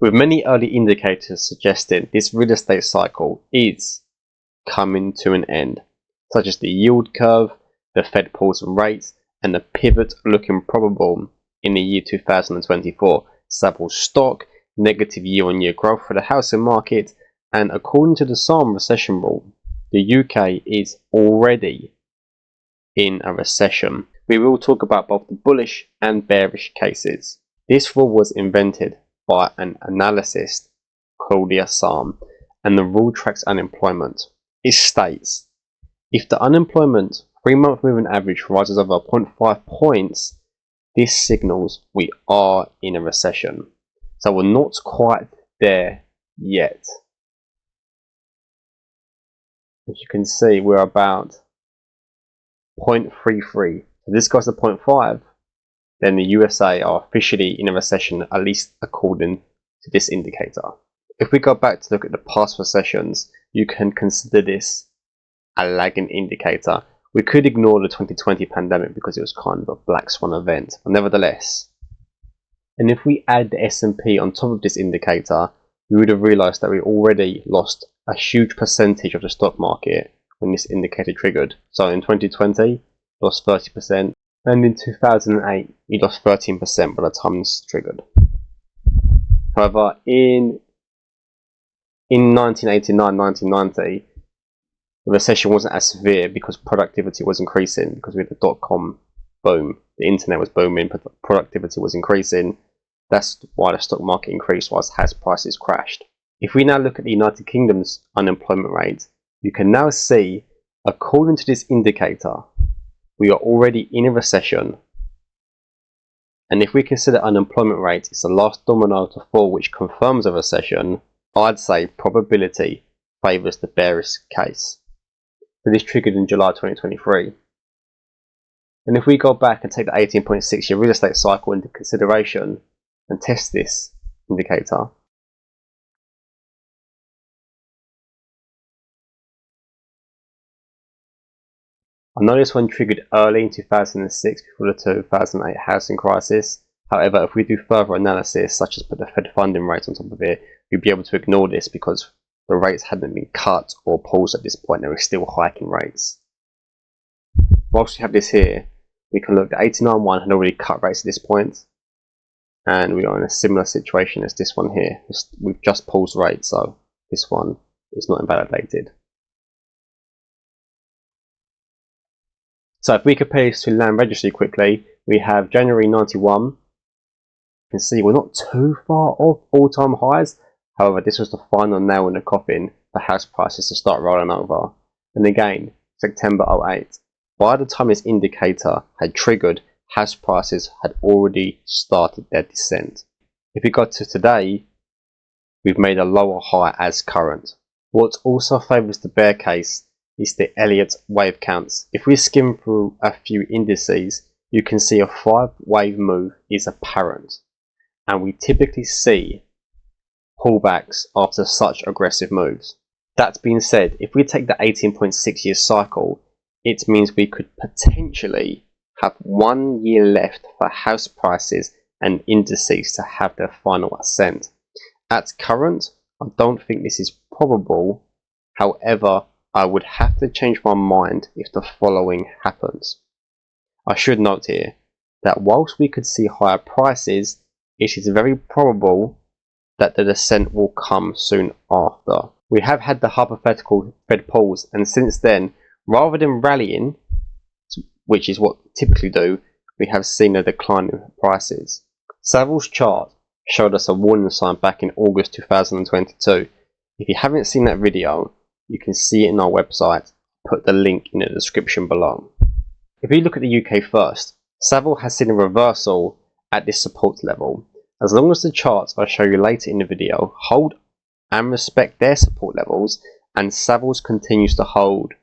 with many early indicators suggesting this real estate cycle is coming to an end, such as the yield curve, the Fed pausing rates, and the pivot looking probable in the year 2024. Savills stock, negative year-on-year growth for the housing market, and according to the Psalm recession rule, the UK is already in a recession. We will talk about both the bullish and bearish cases. This rule was invented by an analyst called the Psalm, and the rule tracks unemployment. It states, if the unemployment 3-month moving average rises over 0.5 points, this signals we are in a recession. So we're not quite there yet. As you can see, we're about 0.33. If this goes to 0.5, then the USA are officially in a recession, at least according to this indicator. If we go back to look at the past recessions, you can consider this a lagging indicator. We could ignore the 2020 pandemic because it was kind of a black swan event, but nevertheless. And if we add the S&P on top of this indicator, we would have realized that we already lost a huge percentage of the stock market when this indicator triggered. So in 2020, lost 30%, and in 2008, we lost 13% by the time this triggered. However, in 1989, 1990, the recession wasn't as severe because productivity was increasing, because we had the dot-com boom. The internet was booming, but productivity was increasing. That's why the stock market increased whilst house prices crashed. If we now look at the United Kingdom's unemployment rate, you can now see, according to this indicator, we are already in a recession. And if we consider unemployment rate is the last domino to fall which confirms a recession, I'd say probability favours the bearish case. So this triggered in July 2023. And if we go back and take the 18.6 year real estate cycle into consideration and test this indicator, I know this one triggered early in 2006 before the 2008 housing crisis. However, if we do further analysis, such as put the Fed funding rate on top of it, we'd be able to ignore this because the rates hadn't been cut or paused at this point. They were still hiking rates. Whilst we have this here, we can look at 89.1 had already cut rates at this point, and we are in a similar situation as this one here. We've just paused rates, so this one is not invalidated. So if we compare this to land registry quickly, we have January 91. You can see we're not too far off all-time highs. However, this was the final nail in the coffin for house prices to start rolling over. And again, September 08. By the time this indicator had triggered, house prices had already started their descent. If we got to today, we've made a lower high as current. What also favours the bear case is the Elliott wave counts. If we skim through a few indices, you can see a 5-wave move is apparent. And we typically see pullbacks after such aggressive moves. That being said, if we take the 18.6 year cycle, it means we could potentially have 1 year left for house prices and indices to have their final ascent. At current, I don't think this is probable. However, I would have to change my mind if the following happens. I should note here that whilst we could see higher prices, it is very probable that the descent will come soon after. We have had the hypothetical Fed pause, and since then, rather than rallying, which is what we typically do, we have seen a decline in prices. Savills' chart showed us a warning sign back in August 2022. If you haven't seen that video, you can see it in our website. Put the link in the description below. If we look at the UK first, Savills has seen a reversal at this support level. As long as the charts I'll show you later in the video hold and respect their support levels, and Savills continues to hold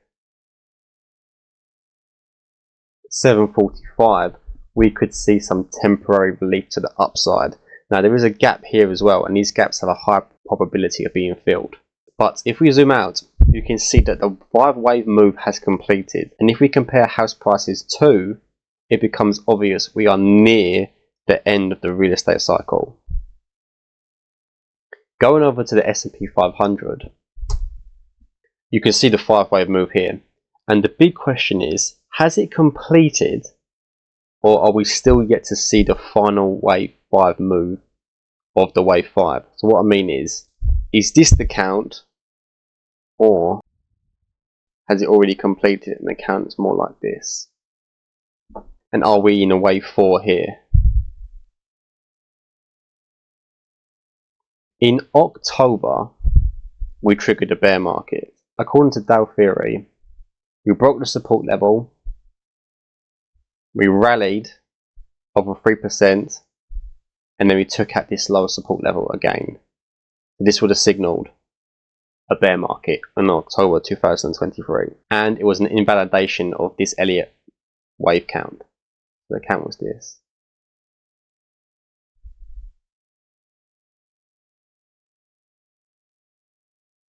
745, we could see some temporary relief to the upside. Now there is a gap here as well, and these gaps have a high probability of being filled. But if we zoom out, you can see that the 5-wave move has completed, and if we compare house prices to, it becomes obvious we are near the end of the real estate cycle. Going over to the S&P 500, you can see the 5-wave move here. And the big question is, has it completed, or are we still yet to see the final wave 5 move of the wave 5? So what I mean is this the count, or has it already completed and the count is more like this? And are we in a wave 4 here? In October, we triggered a bear market. According to Dow theory, we broke the support level, we rallied over 3%, and then we took out this lower support level again. This would have signaled a bear market in October 2023, and it was an invalidation of this Elliott wave count. The count was this.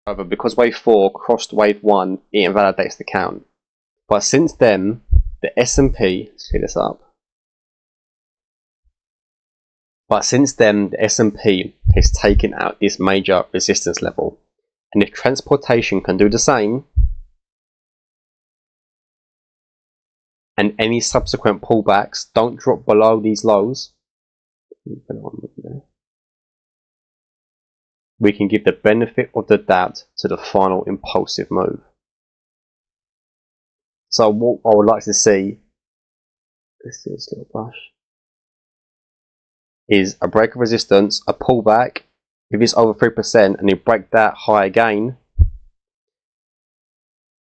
However, because wave 4 crossed wave 1, it invalidates the count. But since then, the S&P, let's clear this up. But since then, the S&P has taken out this major resistance level. And if transportation can do the same, and any subsequent pullbacks don't drop below these lows, we can give the benefit of the doubt to the final impulsive move. So what I would like to see, let's do this little brush, is a break of resistance, a pullback. If it's over 3% and you break that high again,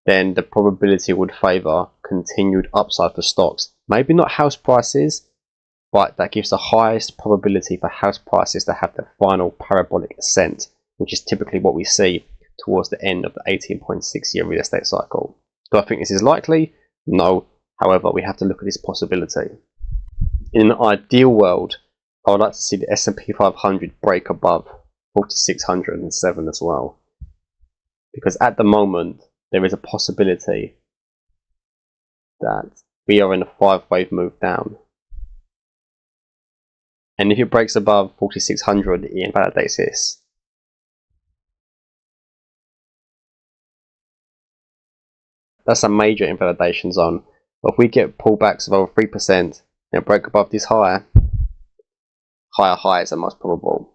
then the probability would favour continued upside for stocks. Maybe not house prices, but that gives the highest probability for house prices to have the final parabolic ascent, which is typically what we see towards the end of the 18.6-year real estate cycle. Do I think this is likely? No. However, we have to look at this possibility. In an ideal world, I would like to see the S&P 500 break above 4,607 as well. Because at the moment, there is a possibility that we are in a 5-wave move down. And if it breaks above 4,600, it invalidates this. That's a major invalidation zone. But if we get pullbacks of over 3% and break above this higher highs are most probable.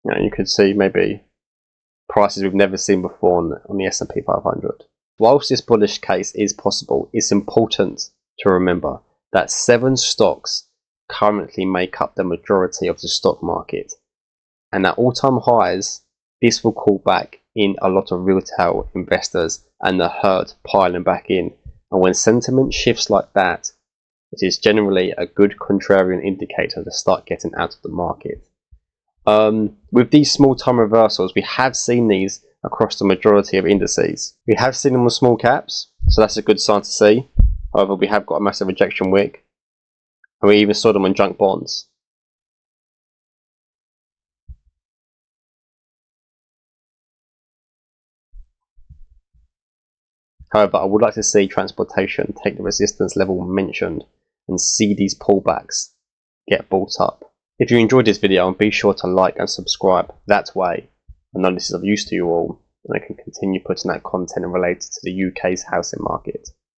Now you could see maybe prices we've never seen before on the S&P 500. Whilst this bullish case is possible, it's important to remember that 7 stocks currently make up the majority of the stock market. And at all-time highs, this will call back in a lot of retail investors and the herd piling back in. And when sentiment shifts like that, it is generally a good contrarian indicator to start getting out of the market. With these small time reversals, we have seen these across the majority of indices. We have seen them on small caps, so that's a good sign to see. However, we have got a massive rejection wick, and we even saw them on junk bonds. However, I would like to see transportation take the resistance level mentioned and see these pullbacks get bought up. If you enjoyed this video, be sure to like and subscribe. That way, I know this is of use to you all, and I can continue putting out content related to the UK's housing market.